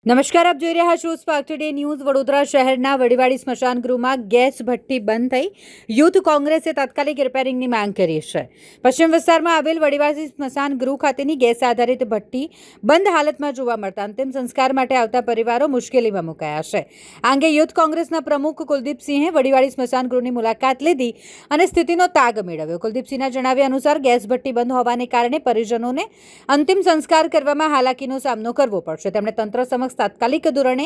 નમસ્કાર, આપ જોઈ રહ્યા છો સ્પાર્ક ટુડે ન્યૂઝ. વડોદરા શહેરના વડીવાડી સ્મશાન ગૃહમાં ગેસ ભઠ્ઠી બંધ થઈ યુથ કોંગ્રેસે તાત્કાલિક રિપેરિંગની માંગ કરી છે. પશ્ચિમ વિસ્તારમાં આવેલ વડીવાડી સ્મશાન ગૃહ ખાતેની ગેસ આધારિત ભઠ્ઠી બંધ હાલતમાં જોવા મળતા અંતિમ સંસ્કાર માટે આવતા પરિવારો મુશ્કેલીમાં મુકાયા છે. આ અંગે યુથ કોંગ્રેસના પ્રમુખ કુલદીપસિંહે વડીવાડી સ્મશાન ગૃહની મુલાકાત લીધી અને સ્થિતિનો તાગ મેળવ્યો. કુલદીપસિંહના જણાવ્યા અનુસાર ગેસ ભઠ્ઠી બંધ હોવાને કારણે પરિજનોને અંતિમ સંસ્કાર કરવામાં હાલાકીનો સામનો કરવો પડશે. તેમણે તંત્ર સમક્ષ તાત્કાલિક ધોરણે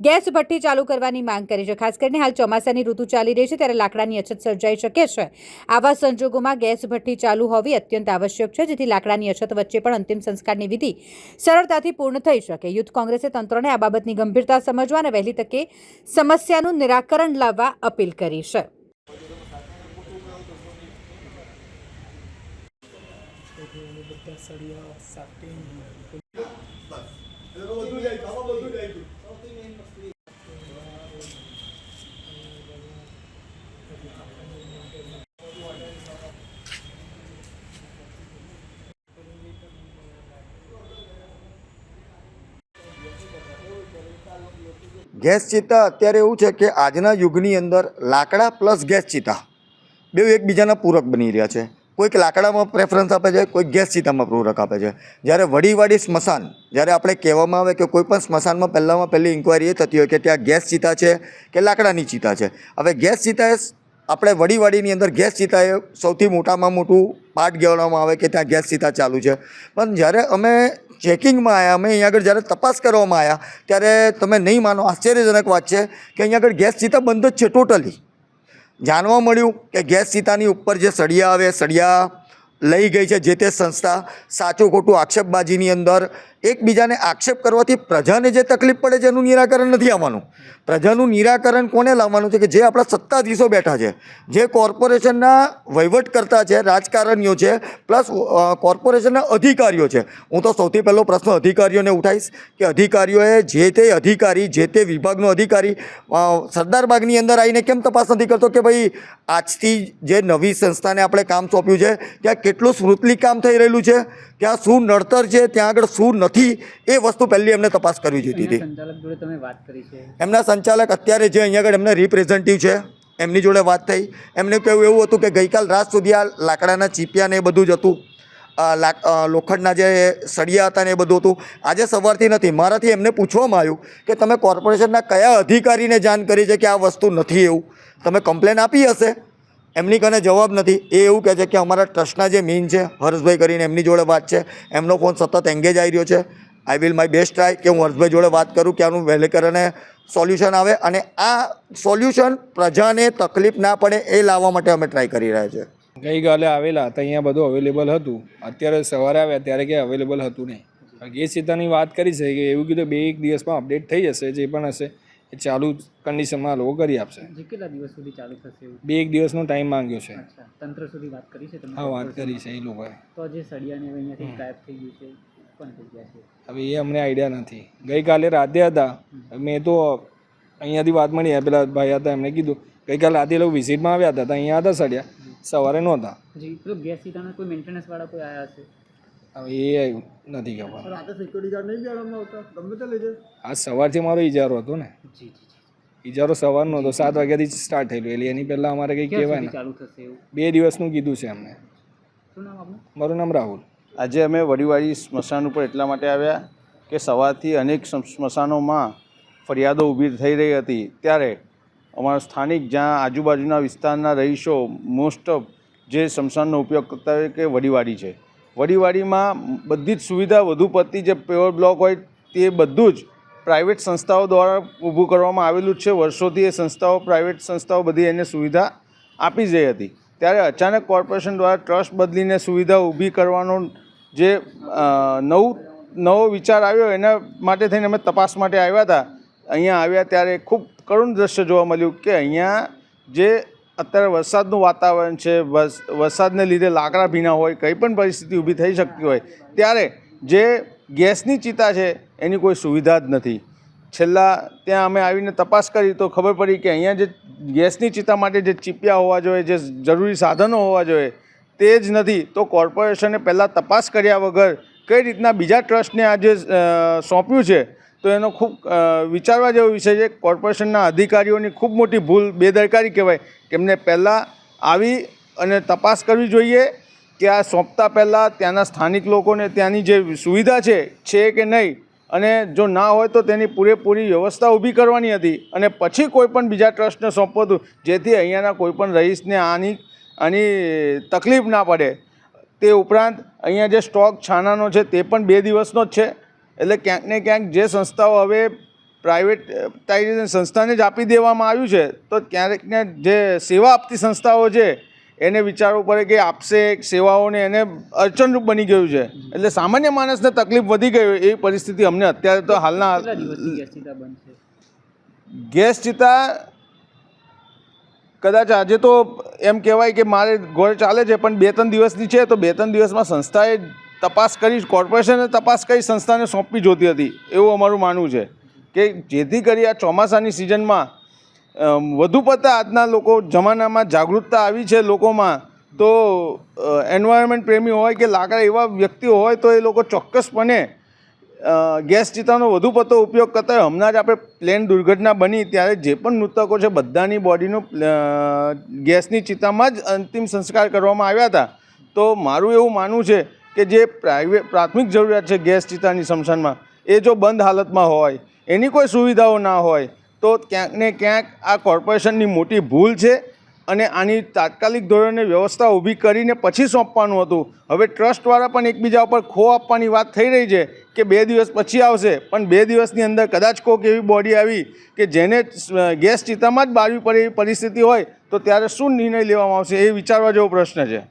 ગેસ ભઠ્ઠી ચાલુ કરવાની માંગ કરી છે. ખાસ કરીને હાલ ચોમાસાની ઋતુ ચાલી રહી છે ત્યારે લાકડાની અછત સર્જાઈ શકે છે. આવા સંજોગોમાં ગેસ ભઠ્ઠી ચાલુ હોવી અત્યંત આવશ્યક છે, જેથી લાકડાની અછત વચ્ચે પણ અંતિમ સંસ્કારની વિધિ સરળતાથી પૂર્ણ થઈ શકે. યુથ કોંગ્રેસે તંત્રને આ બાબતની ગંભીરતા સમજવા અને વહેલી તકે સમસ્યાનું નિરાકરણ લાવવા અપીલ કરી છે. ગેસ ચિતા અત્યારે એવું છે કે આજના યુગની અંદર લાકડા પ્લસ ગેસ ચિતા બે એકબીજાના પૂરક બની રહ્યા છે. કોઈક લાકડામાં પ્રેફરન્સ આપે છે, કોઈક ગેસ ચિતામાં પૂરક આપે છે. જ્યારે વડીવાડી સ્મશાન, જ્યારે આપણે કહેવામાં આવે કે કોઈ પણ સ્મશાનમાં પહેલી ઇન્ક્વાયરી એ થતી હોય કે ત્યાં ગેસ ચિતા છે કે લાકડાની ચિતા છે. હવે ગેસ ચિતા એ આપણે વડીવાડીની અંદર ગેસ ચિતા એ સૌથી મોટામાં મોટું પાર્ટ ગણવામાં આવે કે ત્યાં ગેસ ચિતા ચાલુ છે. પણ જ્યારે અમે ચેકિંગમાં આવ્યા, અમે અહીંયા આગળ જ્યારે તપાસ કરવામાં આવ્યા ત્યારે તમે નહીં માનો, આશ્ચર્યજનક વાત છે કે અહીંયા આગળ ગેસ ચિતા બંધ જ છે ટોટલી. જાણવા મળ્યું કે ગેસ ચિતાની ઉપર જે સળિયા આવે, સળિયા લઈ ગઈ છે જે તે સંસ્થા. સાચું ખોટું આક્ષેપબાજીની અંદર એકબીજાને આક્ષેપ કરવાથી પ્રજાને જે તકલીફ પડે છે એનું નિરાકરણ નથી આવવાનું. પ્રજાનું નિરાકરણ કોને લાવવાનું છે? કે જે આપણા સત્તાધીશો બેઠા છે, જે કોર્પોરેશનના વહીવટ કરતા છે, રાજકારણીઓ છે, પ્લસ કોર્પોરેશનના અધિકારીઓ છે. હું તો સૌથી પહેલો પ્રશ્ન અધિકારીઓને ઉઠાવીશ કે અધિકારીઓએ જે તે અધિકારી, જે તે વિભાગનો અધિકારી સરદારબાગની અંદર આવીને કેમ તપાસ નથી કરતો કે ભાઈ આજથી જે નવી સંસ્થાને આપણે કામ સોંપ્યું છે ત્યાં કેટલું સ્મૃતલી કામ થઈ રહેલું છે, ત્યાં શું નડતર છે, ત્યાં આગળ શું નથી, એ વસ્તુ પહેલી એમને તપાસ કરવી જોઈતી હતી. સંચાલક જોડે તમે વાત કરી છે? એમના સંચાલક અત્યારે જે અહીંયા આગળ એમના રિપ્રેઝેન્ટેટિવ છે એમની જોડે વાત થઈ. એમને કહેવું એવું હતું કે ગઈકાલ રાત સુધી આ લાકડાના ચીપિયા ને એ બધું જ હતું, લોખંડના જે સળિયા હતા ને એ બધું હતું. આજે સવારથી નથી. મારાથી એમને પૂછવામાં આવ્યું કે તમે કોર્પોરેશનના કયા અધિકારીને જાણ કરી છે કે આ વસ્તુ નથી, એવું તમે કમ્પ્લેન આપી હશે? એમની કને જવાબ નથી. એ એવું કહે છે કે અમારા ટ્રસ્ટના જે મેઇન છે હર્ષભાઈ કરીને, એમની જોડે વાત છે. એમનો ફોન સતત એંગેજ આવી રહ્યો છે. I will my best try કે હું હર્ષભાઈ જોડે વાત કરું કે આનું વહેલે કરીને સોલ્યુશન આવે અને આ સોલ્યુશન પ્રજાને તકલીફ ના પડે એ લાવવા માટે અમે ટ્રાય કરી રહ્યા છીએ. ગઈકાલે આવેલા તો અહીંયા બધું અવેલેબલ હતું. અત્યારે સવારે આવ્યા ત્યારે કંઈ અવેલેબલ હતું નહીં. ગેસ ચિતાની વાત કરી છે કે એવું કીધું 2-1 દિવસમાં અપડેટ થઈ જશે. જે પણ હશે એ ચાલુ કન્ડિશનમાં લોકો કરી આપશે. કેટલા દિવસ સુધી ચાલુ થશે? 2-1 દિવસનો ટાઈમ માંગ્યો છે. તંત્ર સુધી વાત કરી છે તમે? હા, વાત કરી છે એ લોકોએ. તો જે સળિયાને અહીંયાથી ગાયબ થઈ ગયું છે, કોણ થઈ ગયા છે? હવે એ અમને આઈડિયા નથી. ગઈકાલે રાતે હતા, મેં તો અહીંયાથી વાત મળી, પેલા ભાઈ હતા એમને કીધું ગઈકાલે રાતે લોકો વિઝિટમાં આવ્યા હતા, અહીંયા હતા સળિયા, સવારે નહોતા. જી, પેલો ગેસ ચિતાના કોઈ મેન્ટેનન્સ વાળા કોઈ આવ્યા છે? હવે એ નથી ખબર. રાતે સિક્યુરિટી ગાર્ડ નહીં બેડવામાં આવતા? ગમે તે લઈ જાય. આ સવારથી મારો ઇજારો હતો ને. જી જી. ઇજારો સવારનો હતો, 7 વાગ્યાથી સ્ટાર્ટ થયેલું. એટલે એની પહેલાં અમારે કંઈ કહેવાય ને. ચાલુ થશે એવું 2 દિવસનું કીધું છે એમને. શું નામ આપનું? મારું નામ રાહુલ. આજે અમે વડીવાડી સ્મશાન ઉપર એટલા માટે આવ્યા કે સવારથી અનેક સ્મશાનોમાં ફરિયાદો ઊભી થઈ રહી હતી. ત્યારે અમારા સ્થાનિક જ્યાં આજુબાજુના વિસ્તારના રહીશો મોસ્ટ ઓફ જે સ્મશાનનો ઉપયોગ કરતા હોય કે વડીવાડી છે. વડીવાડીમાં બધી જ સુવિધા વધુ પડતી જે પેવર બ્લોક હોય તે બધું જ પ્રાઇવેટ સંસ્થાઓ દ્વારા ઊભું કરવામાં આવેલું જ છે. વર્ષોથી એ સંસ્થાઓ, પ્રાઇવેટ સંસ્થાઓ બધી એને સુવિધા આપી જ રહી હતી. ત્યારે અચાનક કોર્પોરેશન દ્વારા ટ્રસ્ટ બદલીને સુવિધા ઊભી કરવાનો જે નવો વિચાર આવ્યો, એના માટે થઈને અમે તપાસ માટે આવ્યા હતા. અહીંયા આવ્યા ત્યારે ખૂબ કરુણ દ્રશ્ય જોવા મળ્યું કે અહીંયા જે અત્યારે વરસાદનું વાતાવરણ છે, વરસાદને લીધે લાકડા ભીના હોય, કંઈ પણ પરિસ્થિતિ ઊભી થઈ શકતી હોય, ત્યારે જે ગેસની ચિતા છે એની કોઈ સુવિધા જ નથી. છેલ્લા ત્યાં અમે આવીને તપાસ કરી તો ખબર પડી કે અહીંયા જે ગેસની ચિતા માટે જે ચીપિયા હોવા જોઈએ, જે જરૂરી સાધનો હોવા જોઈએ તે જ નથી. તો કોર્પોરેશને પહેલાં તપાસ કર્યા વગર કઈ રીતના બીજા ટ્રસ્ટને આ જે સોંપ્યું છે તો એનો ખૂબ વિચારવા જેવો વિષય છે. કોર્પોરેશનના અધિકારીઓની ખૂબ મોટી ભૂલ, બેદરકારી કહેવાય કે એમને પહેલાં આવી અને તપાસ કરવી જોઈએ કે આ સોંપતા પહેલાં ત્યાંના સ્થાનિક લોકોને ત્યાંની જે સુવિધા છે કે નહીં, અને જો ના હોય તો તેની પૂરેપૂરી વ્યવસ્થા ઊભી કરવાની હતી અને પછી કોઈ પણ બીજા ટ્રસ્ટને સોંપવું હતું, જેથી અહીંયાના કોઈપણ રહીશને આની તકલીફ ના પડે. તે ઉપરાંત અહીંયા જે સ્ટોક છાનાનો છે તે પણ 2 દિવસનો જ છે. એટલે ક્યાંક ને ક્યાંક જે સંસ્થાઓ હવે પ્રાઇવેટાઇઝેશન સંસ્થાને જ આપી દેવામાં આવ્યું છે, તો ક્યારેક ને જે સેવા આપતી સંસ્થાઓ છે એને વિચારવું પડે કે આપશે સેવાઓને એને અડચણરૂપ બની ગયું છે. એટલે સામાન્ય માણસને તકલીફ વધી ગઈ એવી પરિસ્થિતિ અમને અત્યારે તો હાલના ગેસ ચિતા કદાચ આજે તો એમ કહેવાય કે મારે ઘોર ચાલે છે, પણ 2-3 દિવસની છે, તો 2-3 દિવસમાં સંસ્થાએ તપાસ કરી, કોર્પોરેશને તપાસ કરી સંસ્થાને સોંપવી જોતી હતી એવું અમારું માનવું છે કે જેથી કરી આ ચોમાસાની સિઝનમાં વધુ પડતા આજના લોકો જમાનામાં જાગૃતતા આવી છે લોકોમાં, તો એન્વાયરમેન્ટ પ્રેમી હોય કે લાકડા એવા વ્યક્તિઓ હોય તો એ લોકો ચોક્કસપણે ગેસ ચિતાનો વધુ પડતો ઉપયોગ કરતા હોય. હમણાં જ આપણે પ્લેન દુર્ઘટના બની ત્યારે જે પણ મૃતકો છે બધાની બોડીનું ગેસની ચિતામાં જ અંતિમ સંસ્કાર કરવામાં આવ્યા હતા. તો મારું એવું માનવું છે કે જે પ્રાથમિક જરૂરિયાત છે ગેસ ચિતાની સ્મશાનમાં, એ જો બંધ હાલતમાં હોય, એની કોઈ સુવિધાઓ ના હોય, તો ક્યાંક ને ક્યાંક આ કોર્પોરેશનની મોટી ભૂલ છે અને આની તાત્કાલિક ધોરણે વ્યવસ્થા ઊભી કરીને પછી સોંપવાનું હતું. હવે ટ્રસ્ટવાળા પણ એકબીજા ઉપર ખો આપવાની વાત થઈ રહી છે કે 2 દિવસ પછી આવશે, પણ 2 દિવસની અંદર કદાચ કોઈક એવી બોડી આવી કે જેને ગેસ ચિતામાં જ બાળવી પડે એવી પરિસ્થિતિ હોય તો ત્યારે શું નિર્ણય લેવામાં આવશે એ વિચારવા જેવો પ્રશ્ન છે.